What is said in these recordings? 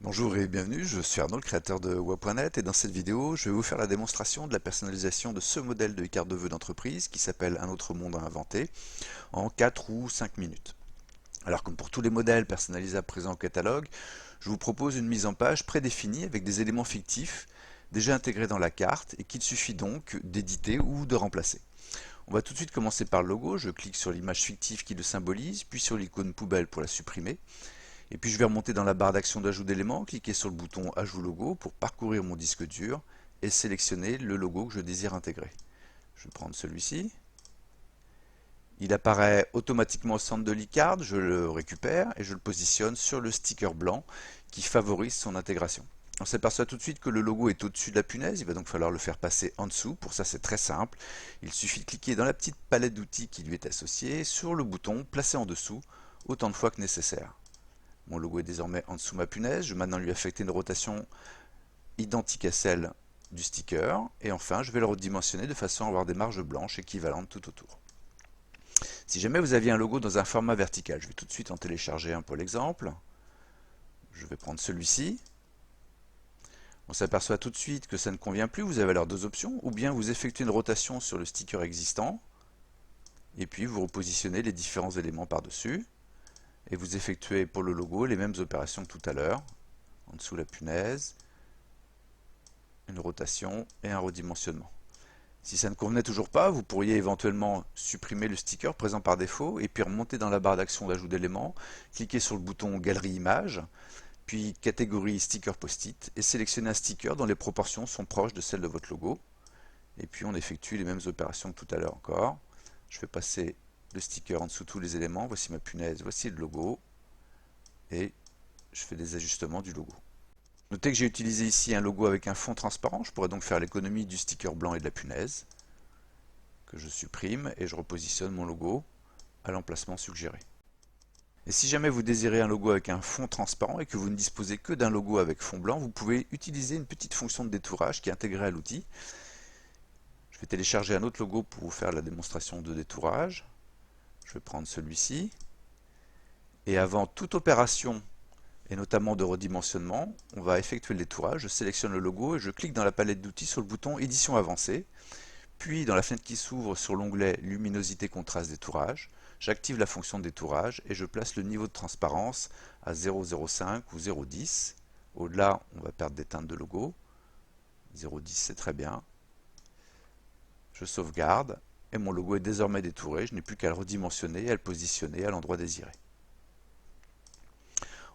Bonjour et bienvenue, je suis Arnaud, le créateur de Wa.net, et dans cette vidéo, je vais vous faire la démonstration de la personnalisation de ce modèle de carte de vœux d'entreprise qui s'appelle Un autre monde à inventer en 4 ou 5 minutes. Alors comme pour tous les modèles personnalisables présents au catalogue, je vous propose une mise en page prédéfinie avec des éléments fictifs déjà intégrés dans la carte et qu'il suffit donc d'éditer ou de remplacer. On va tout de suite commencer par le logo, je clique sur l'image fictive qui le symbolise, puis sur l'icône poubelle pour la supprimer. Et puis je vais remonter dans la barre d'action d'ajout d'éléments, cliquer sur le bouton Ajout logo pour parcourir mon disque dur et sélectionner le logo que je désire intégrer. Je vais prendre celui-ci. Il apparaît automatiquement au centre de l'e-card, je le récupère et je le positionne sur le sticker blanc qui favorise son intégration. On s'aperçoit tout de suite que le logo est au-dessus de la punaise, il va donc falloir le faire passer en dessous. Pour ça c'est très simple, il suffit de cliquer dans la petite palette d'outils qui lui est associée sur le bouton Placer en dessous autant de fois que nécessaire. Mon logo est désormais en dessous de ma punaise. Je vais maintenant lui affecter une rotation identique à celle du sticker. Et enfin, je vais le redimensionner de façon à avoir des marges blanches équivalentes tout autour. Si jamais vous aviez un logo dans un format vertical, je vais tout de suite en télécharger un pour l'exemple. Je vais prendre celui-ci. On s'aperçoit tout de suite que ça ne convient plus. Vous avez alors deux options. Ou bien vous effectuez une rotation sur le sticker existant. Et puis vous repositionnez les différents éléments par-dessus. Et vous effectuez pour le logo les mêmes opérations que tout à l'heure. En dessous la punaise, une rotation et un redimensionnement. Si ça ne convenait toujours pas, vous pourriez éventuellement supprimer le sticker présent par défaut et puis remonter dans la barre d'action d'ajout d'éléments, cliquer sur le bouton Galerie Images, puis catégorie Sticker Post-it et sélectionner un sticker dont les proportions sont proches de celles de votre logo. Et puis on effectue les mêmes opérations que tout à l'heure encore. Je vais passer le sticker en dessous de tous les éléments. Voici ma punaise, voici le logo. Et je fais des ajustements du logo. Notez que j'ai utilisé ici un logo avec un fond transparent, je pourrais donc faire l'économie du sticker blanc et de la punaise, que je supprime et je repositionne mon logo à l'emplacement suggéré. Et si jamais vous désirez un logo avec un fond transparent et que vous ne disposez que d'un logo avec fond blanc, vous pouvez utiliser une petite fonction de détourage qui est intégrée à l'outil. Je vais télécharger un autre logo pour vous faire la démonstration de détourage. Je vais prendre celui-ci. Et avant toute opération et notamment de redimensionnement, on va effectuer le détourage. Je sélectionne le logo et je clique dans la palette d'outils sur le bouton Édition avancée. Puis dans la fenêtre qui s'ouvre sur l'onglet Luminosité contraste détourage, j'active la fonction de détourage et je place le niveau de transparence à 0,05 ou 0,10. Au-delà, on va perdre des teintes de logo. 0,10 c'est très bien. Je sauvegarde et mon logo est désormais détouré. Je n'ai plus qu'à le redimensionner et à le positionner à l'endroit désiré.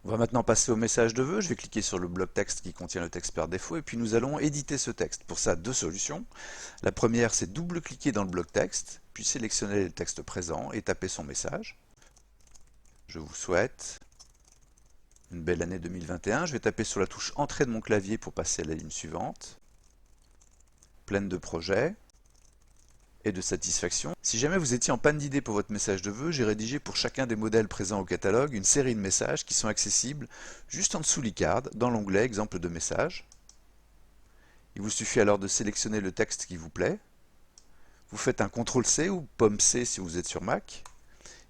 On va maintenant passer au message de vœux. Je vais cliquer sur le bloc texte qui contient le texte par défaut et puis nous allons éditer ce texte. Pour ça, deux solutions. La première, c'est double-cliquer dans le bloc texte, puis sélectionner le texte présent et taper son message. Je vous souhaite une belle année 2021. Je vais taper sur la touche Entrée de mon clavier pour passer à la ligne suivante. Pleine de projets et de satisfaction. Si jamais vous étiez en panne d'idées pour votre message de vœux, j'ai rédigé pour chacun des modèles présents au catalogue une série de messages qui sont accessibles juste en dessous l'e-card dans l'onglet Exemple de messages. Il vous suffit alors de sélectionner le texte qui vous plaît. Vous faites un CTRL-C ou POM-C si vous êtes sur Mac.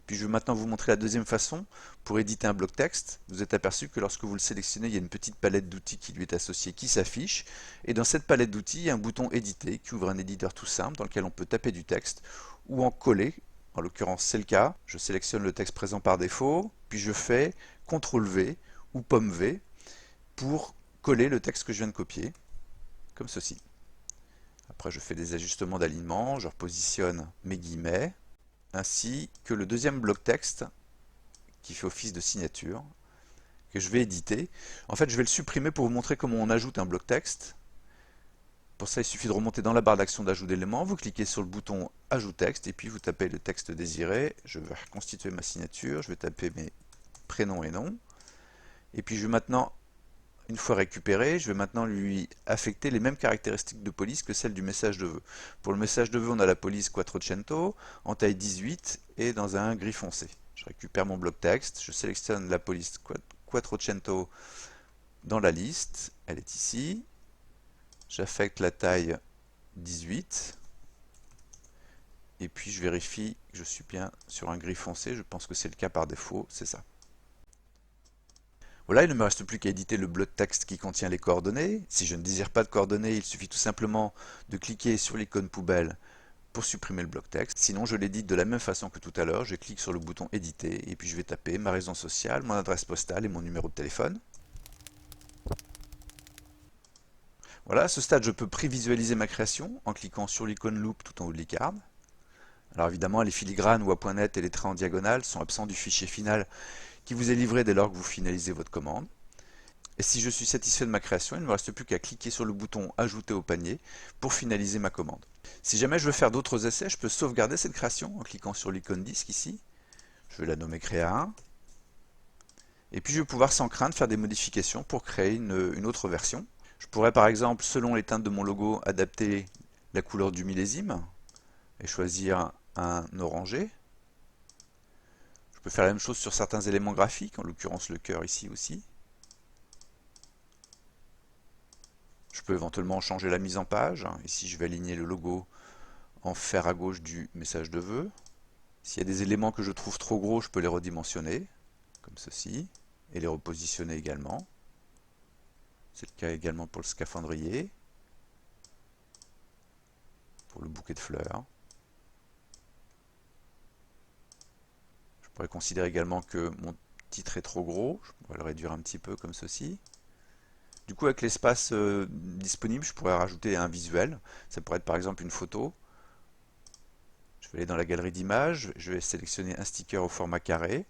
Puis je vais maintenant vous montrer la deuxième façon. Pour éditer un bloc texte, vous êtes aperçu que lorsque vous le sélectionnez, il y a une petite palette d'outils qui lui est associée qui s'affiche. Et dans cette palette d'outils, il y a un bouton éditer qui ouvre un éditeur tout simple dans lequel on peut taper du texte ou en coller. En l'occurrence, c'est le cas. Je sélectionne le texte présent par défaut, puis je fais CTRL-V ou POM-V pour coller le texte que je viens de copier, comme ceci. Après, je fais des ajustements d'alignement, je repositionne mes guillemets, ainsi que le deuxième bloc texte qui fait office de signature, que je vais éditer. En fait, je vais le supprimer pour vous montrer comment on ajoute un bloc texte. Pour ça, il suffit de remonter dans la barre d'action d'ajout d'éléments, vous cliquez sur le bouton Ajout texte, et puis vous tapez le texte désiré. Je vais reconstituer ma signature, je vais taper mes prénoms et noms. Et puis je vais maintenant, une fois récupéré, je vais maintenant lui affecter les mêmes caractéristiques de police que celles du message de vœux. Pour le message de vœux, on a la police Quattrocento en taille 18 et dans un gris foncé. Je récupère mon bloc texte, je sélectionne la police Quattrocento dans la liste, elle est ici. J'affecte la taille 18 et puis je vérifie que je suis bien sur un gris foncé, je pense que c'est le cas par défaut, c'est ça. Voilà, il ne me reste plus qu'à éditer le bloc de texte qui contient les coordonnées. Si je ne désire pas de coordonnées, il suffit tout simplement de cliquer sur l'icône poubelle pour supprimer le bloc texte. Sinon, je l'édite de la même façon que tout à l'heure. Je clique sur le bouton éditer et puis je vais taper ma raison sociale, mon adresse postale et mon numéro de téléphone. Voilà, à ce stade, je peux prévisualiser ma création en cliquant sur l'icône loupe tout en haut de l'icône. Alors évidemment, les filigranes .net et les traits en diagonale sont absents du fichier final qui vous est livré dès lors que vous finalisez votre commande. Et si je suis satisfait de ma création, il ne me reste plus qu'à cliquer sur le bouton ajouter au panier pour finaliser ma commande. Si jamais je veux faire d'autres essais, je peux sauvegarder cette création en cliquant sur l'icône disque ici. Je vais la nommer Créa 1. Et puis je vais pouvoir sans crainte faire des modifications pour créer une autre version. Je pourrais par exemple, selon les teintes de mon logo, adapter la couleur du millésime et choisir un orangé. Je peux faire la même chose sur certains éléments graphiques, en l'occurrence le cœur ici aussi. Je peux éventuellement changer la mise en page. Ici, je vais aligner le logo en fer à gauche du message de vœux. S'il y a des éléments que je trouve trop gros, je peux les redimensionner, comme ceci, et les repositionner également. C'est le cas également pour le scaphandrier, pour le bouquet de fleurs. Je pourrais considérer également que mon titre est trop gros. Je pourrais le réduire un petit peu comme ceci. Du coup, avec l'espace disponible, je pourrais rajouter un visuel. Ça pourrait être par exemple une photo. Je vais aller dans la galerie d'images, je vais sélectionner un sticker au format carré.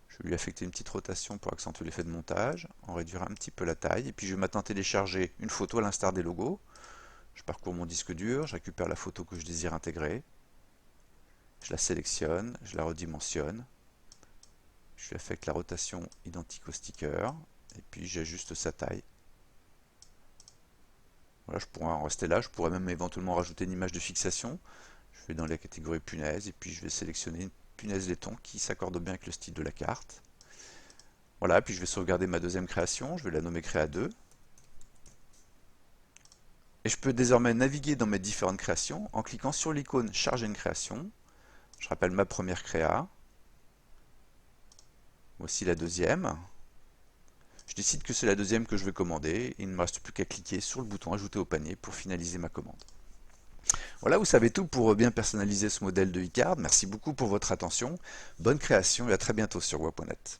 Je vais lui affecter une petite rotation pour accentuer l'effet de montage, en réduire un petit peu la taille. Et puis je vais maintenant télécharger une photo à l'instar des logos. Je parcours mon disque dur, je récupère la photo que je désire intégrer. Je la sélectionne, je la redimensionne. Je lui affecte la rotation identique au sticker. Et puis j'ajuste sa taille. Voilà, je pourrais en rester là, je pourrais même éventuellement rajouter une image de fixation. Je vais dans la catégorie punaise et puis je vais sélectionner une punaise laiton qui s'accorde bien avec le style de la carte. Voilà, puis je vais sauvegarder ma deuxième création, je vais la nommer Créa 2. Et je peux désormais naviguer dans mes différentes créations en cliquant sur l'icône Charger une création. Je rappelle ma première créa. Voici la deuxième. Je décide que c'est la deuxième que je vais commander. Il ne me reste plus qu'à cliquer sur le bouton Ajouter au panier pour finaliser ma commande. Voilà, vous savez tout pour bien personnaliser ce modèle de e-card. Merci beaucoup pour votre attention. Bonne création et à très bientôt sur Web.net.